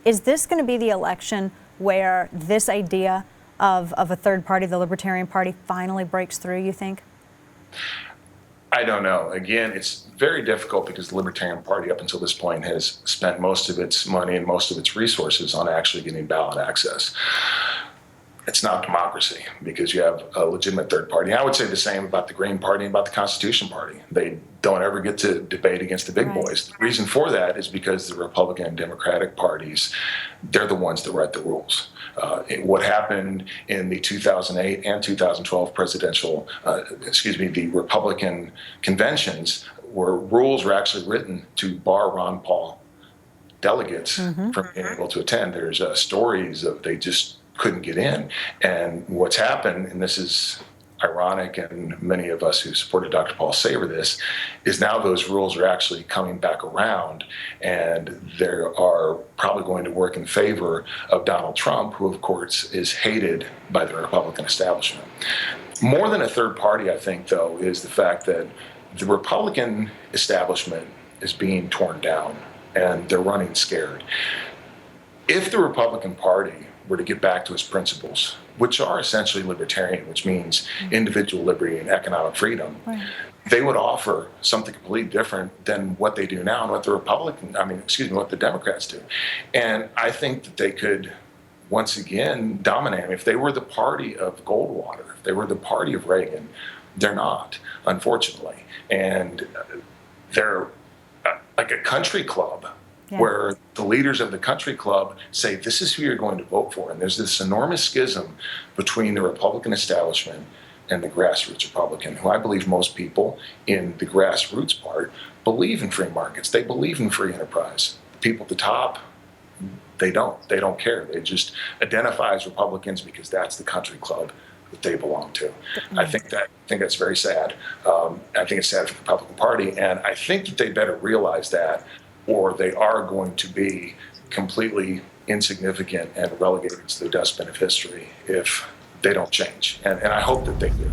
Is this going to be the election where this idea of a third party, the Libertarian Party, finally breaks through, you think? I don't know. Again, it's very difficult because the Libertarian Party up until this point has spent most of its money and most of its resources on actually getting ballot access. It's not democracy because you have a legitimate third party. I would say the same about the Green Party and about the Constitution Party. They don't ever get to debate against the big boys. The reason for that is because the Republican and Democratic parties, they're the ones that write the rules. What happened in the 2008 and 2012 the Republican conventions, where rules were actually written to bar Ron Paul delegates from being able to attend. There's stories of they just couldn't get in. And what's happened, and this is ironic, and many of us who supported Dr. Paul savor this, is now those rules are actually coming back around, and they are probably going to work in favor of Donald Trump, who, of course, is hated by the Republican establishment. More than a third party, I think, though, is the fact that the Republican establishment is being torn down, and they're running scared. If the Republican Party were to get back to its principles, which are essentially libertarian, which means individual liberty and economic freedom, they would offer something completely different than what they do now and what the Democrats do. And I think that they could, once again, dominate. If they were the party of Goldwater, if they were the party of Reagan, they're not, unfortunately. And they're like a country club. Where the leaders of the country club say, this is who you're going to vote for. And there's this enormous schism between the Republican establishment and the grassroots Republican, who I believe most people in the grassroots part believe in free markets. They believe in free enterprise. People at the top, they don't. They don't care. They just identify as Republicans because that's the country club that they belong to. I think that's very sad. I think it's sad for the Republican Party. And I think that they better realize that, or they are going to be completely insignificant and relegated to the dustbin of history if they don't change. And I hope that they do.